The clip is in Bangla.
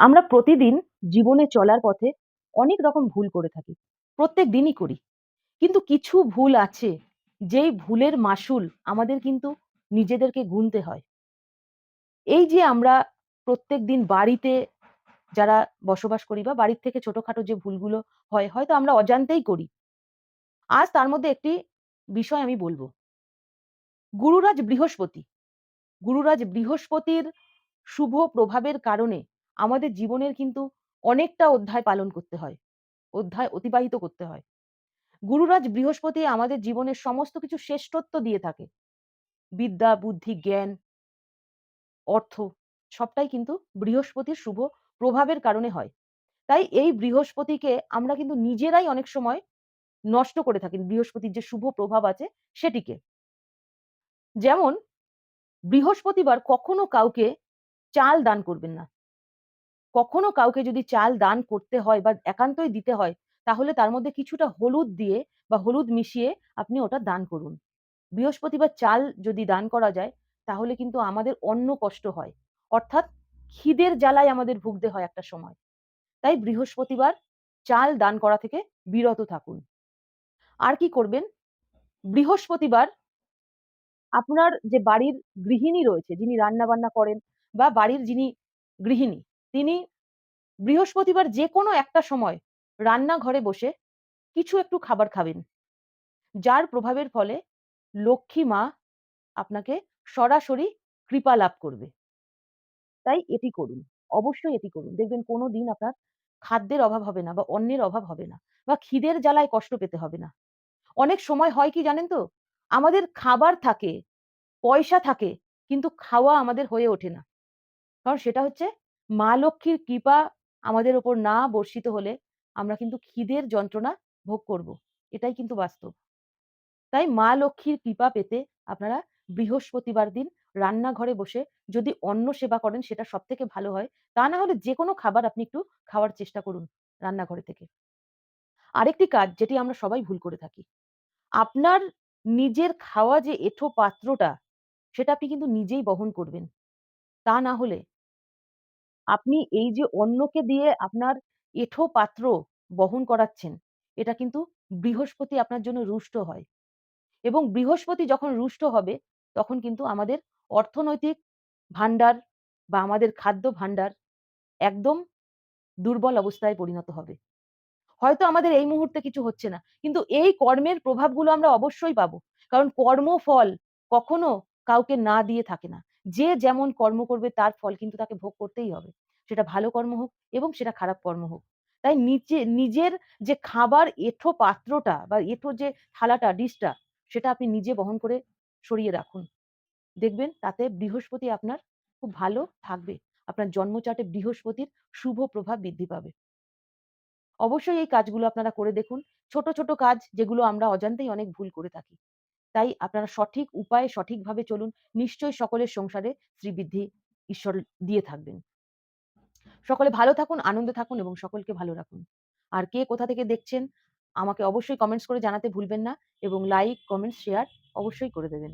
আমরা প্রতিদিন জীবনে চলার পথে অনেক রকম ভুল করে থাকি। প্রত্যেক দিনই করি। কিন্তু কিছু ভুল আছে, যেই ভুলের মাসুল আমাদের কিন্তু নিজেদেরকে গুনতে হয়। এই যে আমরা প্রত্যেকদিন বাড়িতে যারা বসবাস করি বা বাড়ির থেকে ছোটখাটো যে ভুলগুলো হয়, হয়তো আমরা অজান্তেই করি। আজ তার মধ্যে একটি বিষয় আমি বলব। গুরুরাজ বৃহস্পতি। গুরুরাজ বৃহস্পতির শুভ প্রভাবের কারণে আমাদের জীবনের কিন্তু অনেকটা অধ্যায় পালন করতে হয়। অধ্যায় অতিবাহিত করতে হয়। গুরুরাজ বৃহস্পতি আমাদের জীবনের সমস্ত কিছু শ্রেষ্ঠত্ব দিয়ে থাকে। বিদ্যা, বুদ্ধি, জ্ঞান, অর্থ সবটাই কিন্তু বৃহস্পতির শুভ প্রভাবের কারণে হয়। তাই এই বৃহস্পতিকে আমরা কিন্তু নিজেরাই অনেক সময় নষ্ট করে থাকি। বৃহস্পতির যে শুভ প্রভাব আছে সেটিকে। যেমন বৃহস্পতিবার কখনো কাউকে চাল দান করবেন না। কখনো কাউকে যদি চাল দান করতে হয় বা একান্তই দিতে হয়, তাহলে তার মধ্যে কিছুটা হলুদ দিয়ে বা হলুদ মিশিয়ে আপনি ওটা দান করুন। বৃহস্পতিবার চাল যদি দান করা যায়, তাহলে কিন্তু আমাদের অন্ন কষ্ট হয়। অর্থাৎ খিদের জ্বালায় আমাদের ভুগতে হয় একটা সময়। তাই বৃহস্পতিবার চাল দান করা থেকে বিরত থাকুন। আর কি করবেন? বৃহস্পতিবার আপনার যে বাড়ির গৃহিণী রয়েছে, যিনি রান্না-বান্না করেন বা বাড়ির যিনি গৃহিণী, তিনি বৃহস্পতিবার যেকোনো একটা সময় রান্নাঘরে বসে কিছু একটু খাবার খাবেন। যার প্রভাবের ফলে লক্ষ্মী মা আপনাকে সরাসরি কৃপা লাভ করবে। তাই এটি করুন। অবশ্যই এটি করুন। দেখবেন কোনদিন আপনার খাদ্যের অভাব হবে না বা অন্নের অভাব হবে না বা খিদের জ্বালায় কষ্ট পেতে হবে না। অনেক সময় হয় কি জানেন তো? আমাদের খাবার থাকে, পয়সা থাকে, কিন্তু খাওয়া আমাদের হয়ে ওঠে না। কারণ সেটা হচ্ছে মা লক্ষ্মীর কৃপা আমাদের উপর না বর্ষিত হলে আমরা কিন্তু খিদের যন্ত্রণা ভোগ করব। এটাই কিন্তু বাস্তব। তাই মা লক্ষ্মীর কৃপা পেতে আপনারা বৃহস্পতিবার দিন রান্নাঘরে বসে যদি অন্ন সেবা করেন সেটা সবথেকে ভালো হয়। তা না হলে যেকোনো খাবার আপনি একটু খাওয়ার চেষ্টা করুন রান্নাঘরে থেকে। আরেকটি কাজ যেটি আমরা সবাই ভুল করে থাকি। আপনার নিজের খাওয়া যে এঁঠো পাত্রটা সেটা আপনি কিন্তু নিজেই বহন করবেন। তা না হলে আপনি এই যে অন্যকে দিয়ে আপনার এঁঠো পাত্র বহন করাচ্ছেন, এটা কিন্তু বৃহস্পতি আপনার জন্য রুষ্ট হয়। এবং বৃহস্পতি যখন রুষ্ট হবে, তখন কিন্তু আমাদের অর্থনৈতিক ভান্ডার বা আমাদের খাদ্য ভান্ডার একদম দুর্বল অবস্থায় পরিণত হবে। হয়তো আমাদের এই মুহূর্তে কিছু হচ্ছে না। কিন্তু এই কর্মের প্রভাবগুলো আমরা অবশ্যই পাবো। কারণ কর্মফল কখনো কাউকে না দিয়ে থাকে না। যে যেমন কর্ম করবে তার ফল কিন্তু তাকে ভোগ করতেই হবে। সেটা ভালো কর্ম হোক এবং সেটা খারাপ কর্ম হোক। তাই নিজের যে খাবার এঁঠো পাত্রটা বা এঁঠো যে থালাটা, ডিশটা সেটা আপনি নিজে বহন করে সরিয়ে রাখুন। দেখবেন তাতে বৃহস্পতি আপনার খুব ভালো থাকবে। আপনার জন্মচার্টে বৃহস্পতির শুভ প্রভাব বৃদ্ধি পাবে। অবশ্যই এই কাজগুলো আপনারা করে দেখুন। ছোট, ছোট কাজ যেগুলো আমরা অজান্তেই অনেক ভুল করে থাকি। তাই আপনারা সঠিক উপায়ে সঠিকভাবে চলুন। নিশ্চয়ই সকলের সংসারে শ্রীবৃদ্ধি ঈশ্বর দিয়ে থাকবেন। সকলে ভালো থাকুন, আনন্দে থাকুন এবং সকলকে ভালো রাখুন। আর কে কোথা থেকে দেখছেন আমাকে অবশ্যই কমেন্টস করে জানাতে ভুলবেন না এবং লাইক, কমেন্টস, শেয়ার অবশ্যই করে দেবেন।